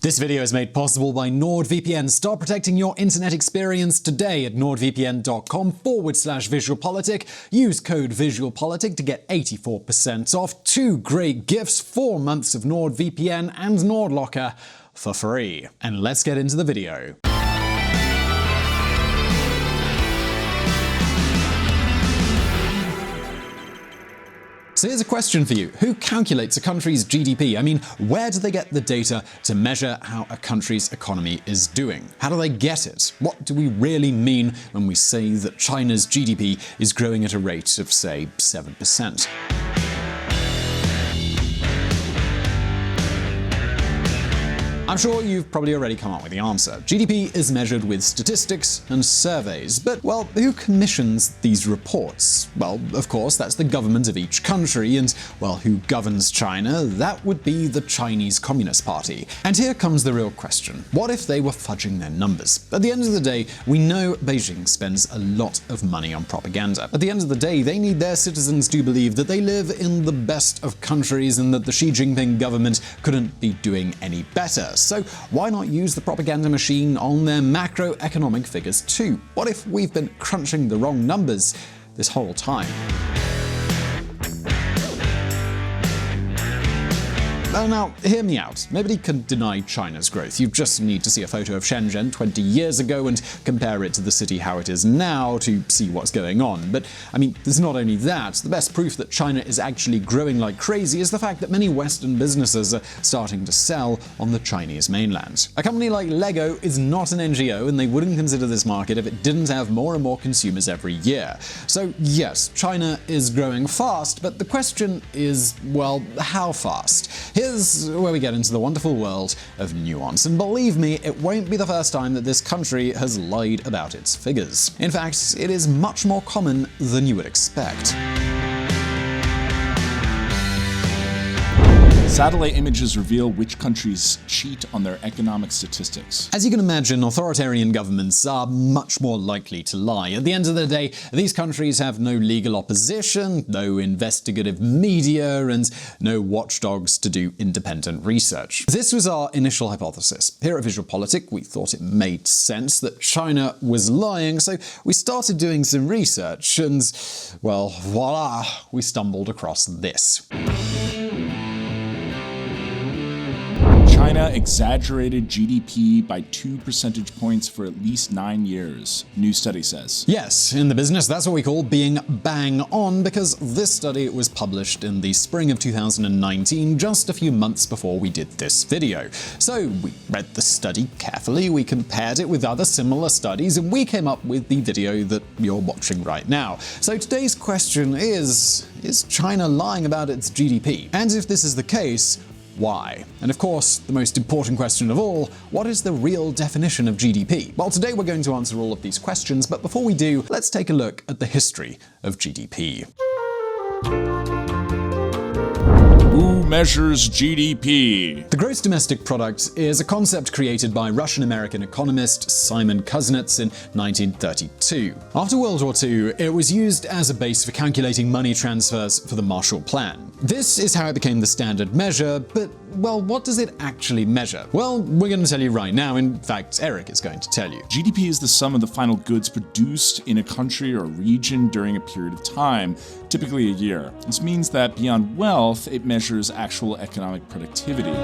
This video is made possible by NordVPN. Start protecting your internet experience today at nordvpn.com/VisualPolitik. Use code VisualPolitik to get 84% off 2 great gifts, 4 months of NordVPN and NordLocker for free. And let's get into the video. So here's a question for you. Who calculates a country's GDP? I mean, where do they get the data to measure how a country's economy is doing? How do they get it? What do we really mean when we say that China's GDP is growing at a rate of, say, 7%? I'm sure you've probably already come up with the answer. GDP is measured with statistics and surveys. But, well, who commissions these reports? Well, of course, that's the government of each country, and, well, who governs China? That would be the Chinese Communist Party. And here comes the real question. What if they were fudging their numbers? At the end of the day, we know Beijing spends a lot of money on propaganda. At the end of the day, they need their citizens to believe that they live in the best of countries and that the Xi Jinping government couldn't be doing any better. So why not use the propaganda machine on their macroeconomic figures too? What if we've been crunching the wrong numbers this whole time? Now, hear me out. Nobody can deny China's growth. You just need to see a photo of Shenzhen 20 years ago and compare it to the city how it is now to see what's going on. But, I mean, there's not only that. The best proof that China is actually growing like crazy is the fact that many Western businesses are starting to sell on the Chinese mainland. A company like Lego is not an NGO, and they wouldn't consider this market if it didn't have more and more consumers every year. So, yes, China is growing fast, but the question is, well, how fast? Here's where we get into the wonderful world of nuance. And believe me, it won't be the first time that this country has lied about its figures. In fact, it is much more common than you would expect. Satellite images reveal which countries cheat on their economic statistics. As you can imagine, authoritarian governments are much more likely to lie. At the end of the day, these countries have no legal opposition, no investigative media, and no watchdogs to do independent research. This was our initial hypothesis. Here at VisualPolitik, we thought it made sense that China was lying, so we started doing some research, and, well, voila, we stumbled across this. China exaggerated GDP by 2 percentage points for at least 9 years, new study says. Yes, in the business, that's what we call being bang on, because this study was published in the spring of 2019, just a few months before we did this video. So we read the study carefully, we compared it with other similar studies, and we came up with the video that you're watching right now. So today's question is China lying about its GDP? And if this is the case, why? And of course, the most important question of all, what is the real definition of GDP? Well, today we're going to answer all of these questions, but before we do, let's take a look at the history of GDP. Who measures GDP? The gross domestic product is a concept created by Russian-American economist Simon Kuznets in 1932. After World War II, it was used as a base for calculating money transfers for the Marshall Plan. This is how it became the standard measure, but, well, what does it actually measure? Well, we're going to tell you right now. In fact, Eric is going to tell you. GDP is the sum of the final goods produced in a country or region during a period of time, typically a year. This means that beyond wealth, it measures actual economic productivity.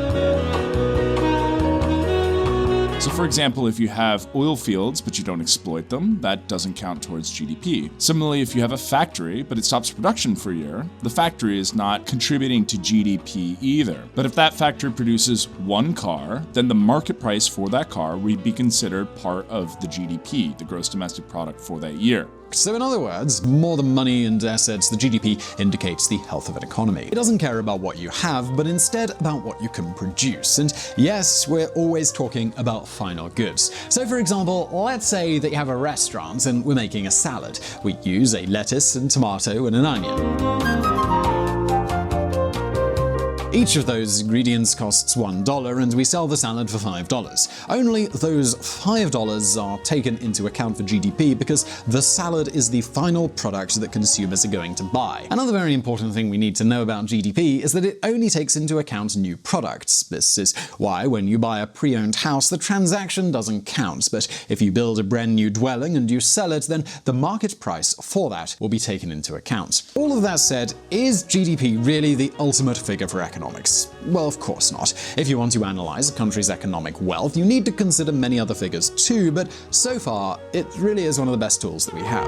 So for example, if you have oil fields but you don't exploit them, that doesn't count towards GDP. Similarly, if you have a factory but it stops production for a year, the factory is not contributing to GDP either. But if that factory produces one car, then the market price for that car would be considered part of the GDP, the gross domestic product for that year. So in other words, more than money and assets, the GDP indicates the health of an economy. It doesn't care about what you have, but instead about what you can produce. And yes, we're always talking about final goods. So for example, let's say that you have a restaurant and we're making a salad. We use a lettuce and tomato and an onion. Each of those ingredients costs $1 and we sell the salad for $5. Only those $5 are taken into account for GDP because the salad is the final product that consumers are going to buy. Another very important thing we need to know about GDP is that it only takes into account new products. This is why when you buy a pre-owned house, the transaction doesn't count, but if you build a brand new dwelling and you sell it, then the market price for that will be taken into account. All of that said, is GDP really the ultimate figure for economics? Well, of course not. If you want to analyze a country's economic wealth, you need to consider many other figures too, but so far, it really is one of the best tools that we have.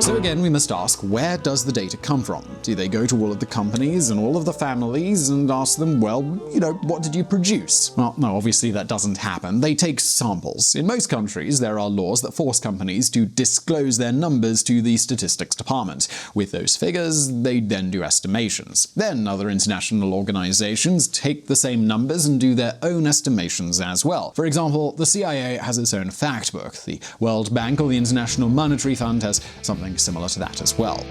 So again, we must ask, where does the data come from? Do they go to all of the companies and all of the families and ask them, well, what did you produce? Well, no, obviously that doesn't happen. They take samples. In most countries, there are laws that force companies to disclose their numbers to the statistics department. With those figures, they then do estimations. Then other international organizations take the same numbers and do their own estimations as well. For example, the CIA has its own fact book. The World Bank or the International Monetary Fund has something similar to that as well.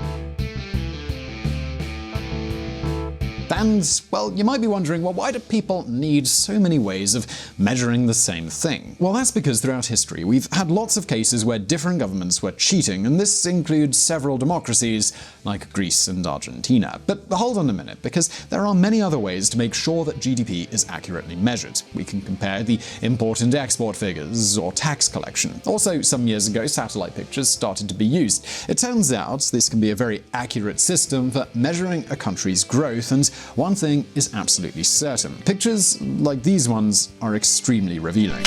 And, well, you might be wondering, well, why do people need so many ways of measuring the same thing? Well, that's because throughout history, we've had lots of cases where different governments were cheating, and this includes several democracies like Greece and Argentina. But hold on a minute, because there are many other ways to make sure that GDP is accurately measured. We can compare the import and export figures, or tax collection. Also, some years ago, satellite pictures started to be used. It turns out this can be a very accurate system for measuring a country's growth, and one thing is absolutely certain. Pictures like these ones are extremely revealing.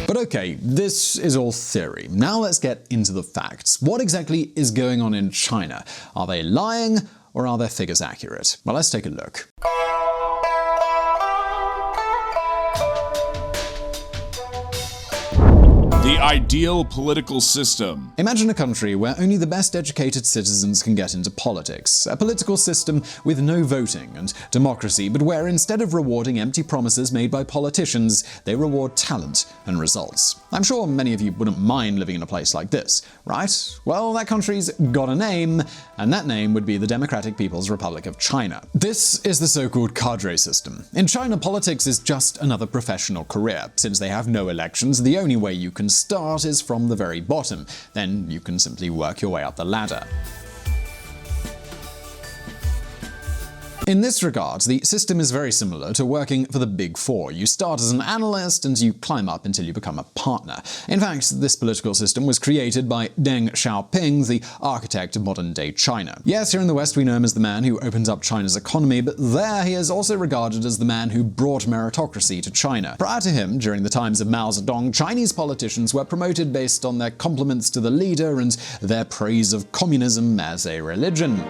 But okay, this is all theory. Now let's get into the facts. What exactly is going on in China? Are they lying or are their figures accurate? Well, let's take a look. The ideal political system. Imagine a country where only the best educated citizens can get into politics. A political system with no voting and democracy, but where instead of rewarding empty promises made by politicians, they reward talent and results. I'm sure many of you wouldn't mind living in a place like this, right? Well, that country's got a name, and that name would be the Democratic People's Republic of China. This is the so-called Cadre system. In China, politics is just another professional career. Since they have no elections, the only way you can start is from the very bottom. Then you can simply work your way up the ladder. In this regard, the system is very similar to working for the Big Four. You start as an analyst and you climb up until you become a partner. In fact, this political system was created by Deng Xiaoping, the architect of modern-day China. Yes, here in the West we know him as the man who opened up China's economy, but there he is also regarded as the man who brought meritocracy to China. Prior to him, during the times of Mao Zedong, Chinese politicians were promoted based on their compliments to the leader and their praise of communism as a religion.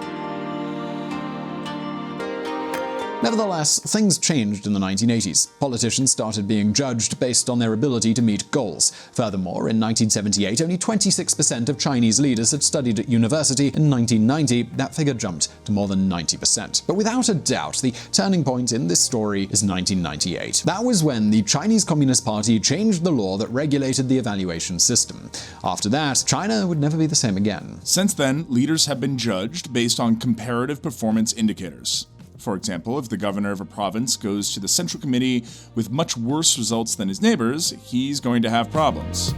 Nevertheless, things changed in the 1980s. Politicians started being judged based on their ability to meet goals. Furthermore, in 1978, only 26% of Chinese leaders had studied at university. In 1990, that figure jumped to more than 90%. But without a doubt, the turning point in this story is 1998. That was when the Chinese Communist Party changed the law that regulated the evaluation system. After that, China would never be the same again. Since then, leaders have been judged based on comparative performance indicators. For example, if the governor of a province goes to the Central Committee with much worse results than his neighbors, he's going to have problems.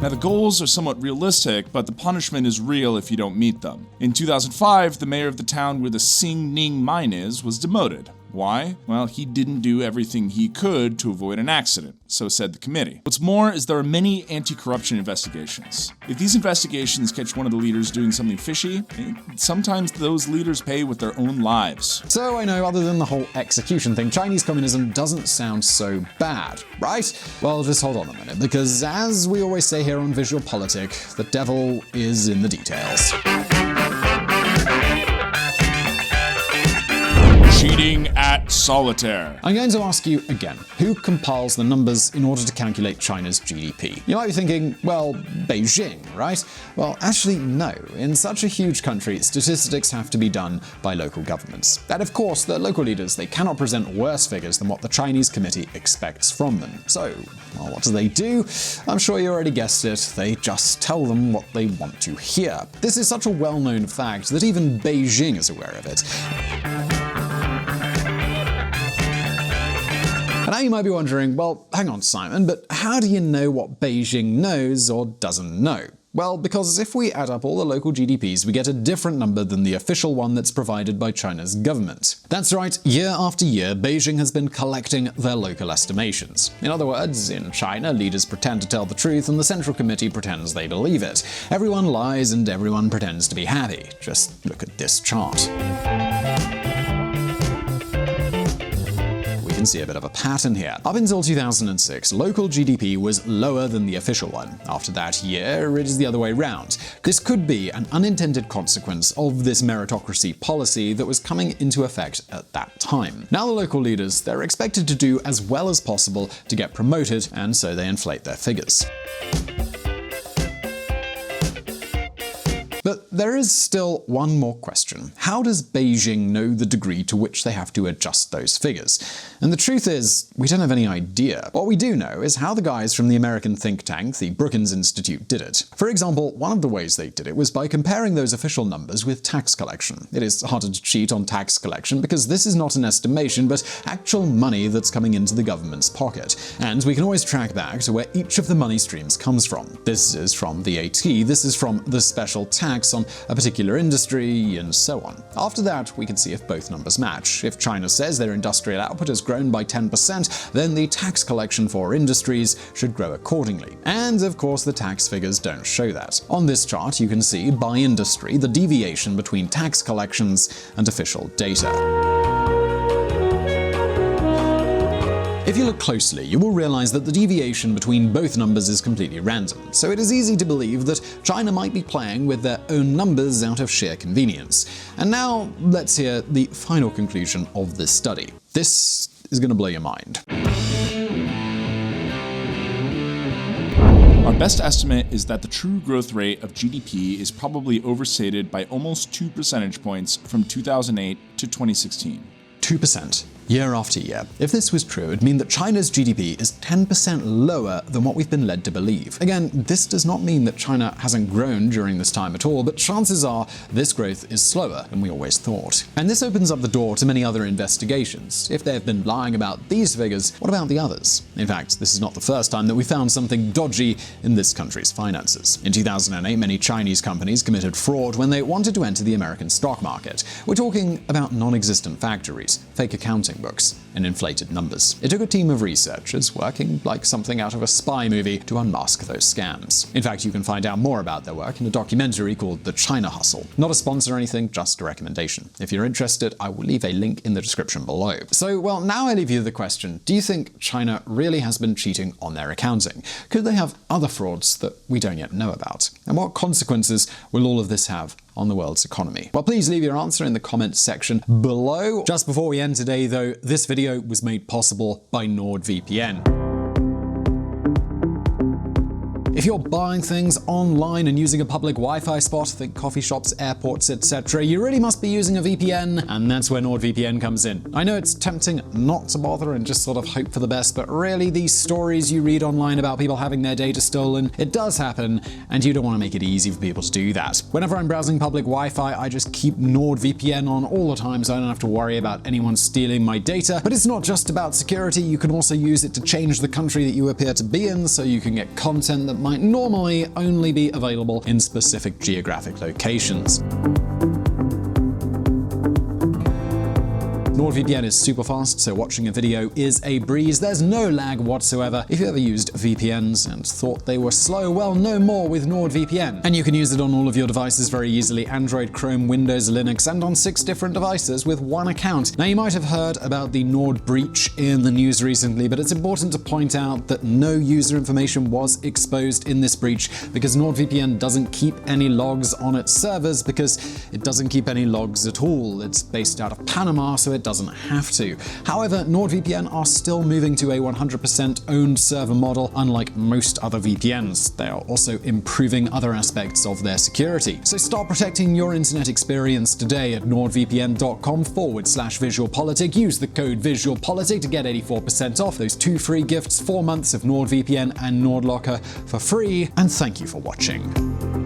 Now, the goals are somewhat realistic, but the punishment is real if you don't meet them. In 2005, the mayor of the town where the Xing Ning mine is was demoted. Why? Well, he didn't do everything he could to avoid an accident, so said the committee. What's more is there are many anti-corruption investigations. If these investigations catch one of the leaders doing something fishy, sometimes those leaders pay with their own lives. So I know, other than the whole execution thing, Chinese communism doesn't sound so bad, right? Well, just hold on a minute, because as we always say here on VisualPolitik, the devil is in the details. cheating at solitaire. I'm going to ask you again, who compiles the numbers in order to calculate China's GDP? You might be thinking, well, Beijing, right? Well, actually, no. In such a huge country, statistics have to be done by local governments. And of course, the local leaders, they cannot present worse figures than what the Chinese committee expects from them. So, well, what do? I'm sure you already guessed it. They just tell them what they want to hear. This is such a well-known fact that even Beijing is aware of it. And now you might be wondering, well, hang on, Simon, but how do you know what Beijing knows or doesn't know? Well, because if we add up all the local GDPs, we get a different number than the official one that's provided by China's government. That's right, year after year, Beijing has been collecting their local estimations. In other words, in China, leaders pretend to tell the truth and the Central Committee pretends they believe it. Everyone lies and everyone pretends to be happy. Just look at this chart. Can see a bit of a pattern here. Up until 2006, local GDP was lower than the official one. After that year, it is the other way round. This could be an unintended consequence of this meritocracy policy that was coming into effect at that time. Now the local leaders, they're expected to do as well as possible to get promoted, and so they inflate their figures. But there is still one more question. How does Beijing know the degree to which they have to adjust those figures? And the truth is, we don't have any idea. What we do know is how the guys from the American think tank, the Brookings Institute, did it. For example, one of the ways they did it was by comparing those official numbers with tax collection. It is harder to cheat on tax collection because this is not an estimation, but actual money that's coming into the government's pocket. And we can always track back to where each of the money streams comes from. This is from VAT, this is from the special tax on a particular industry, and so on. After that, we can see if both numbers match. If China says their industrial output has grown by 10%, then the tax collection for industries should grow accordingly. And of course, the tax figures don't show that. On this chart, you can see, by industry, the deviation between tax collections and official data. If you look closely, you will realize that the deviation between both numbers is completely random, so it is easy to believe that China might be playing with their own numbers out of sheer convenience. And now, let's hear the final conclusion of this study. This is going to blow your mind. Our best estimate is that the true growth rate of GDP is probably overstated by almost 2 percentage points from 2008 to 2016. 2%. Year after year. If this was true, it'd mean that China's GDP is 10% lower than what we've been led to believe. Again, this does not mean that China hasn't grown during this time at all, but chances are this growth is slower than we always thought. And this opens up the door to many other investigations. If they have been lying about these figures, what about the others? In fact, this is not the first time that we found something dodgy in this country's finances. In 2008, many Chinese companies committed fraud when they wanted to enter the American stock market. We're talking about non-existent factories, fake accounting books, and inflated numbers. It took a team of researchers working like something out of a spy movie to unmask those scams. In fact, you can find out more about their work in a documentary called The China Hustle. Not a sponsor or anything, just a recommendation. If you're interested, I will leave a link in the description below. So, well, now I leave you the question, do you think China really has been cheating on their accounting? Could they have other frauds that we don't yet know about? And what consequences will all of this have on the world's economy? Well, please leave your answer in the comments section below. Just before we end today, though, this video was made possible by NordVPN. If you're buying things online and using a public Wi-Fi spot, think coffee shops, airports, etc., you really must be using a VPN, and that's where NordVPN comes in. I know it's tempting not to bother and just sort of hope for the best, but really these stories you read online about people having their data stolen, it does happen, and you don't want to make it easy for people to do that. Whenever I'm browsing public Wi-Fi, I just keep NordVPN on all the time so I don't have to worry about anyone stealing my data. But it's not just about security, you can also use it to change the country that you appear to be in, so you can get content that might normally only be available in specific geographic locations. NordVPN is super fast, so watching a video is a breeze. There's no lag whatsoever. If you ever used VPNs and thought they were slow, well, no more with NordVPN. And you can use it on all of your devices very easily: Android, Chrome, Windows, Linux, and on 6 different devices with one account. Now, you might have heard about the Nord breach in the news recently, but it's important to point out that no user information was exposed in this breach because NordVPN doesn't keep any logs on its servers because it doesn't keep any logs at all. It's based out of Panama, so it doesn't have to. However, NordVPN are still moving to a 100% owned server model, unlike most other VPNs. They are also improving other aspects of their security. So start protecting your internet experience today at nordvpn.com/VisualPolitik. Use the code VisualPolitik to get 84% off, those 2 free gifts, 4 months of NordVPN and NordLocker for free, and thank you for watching.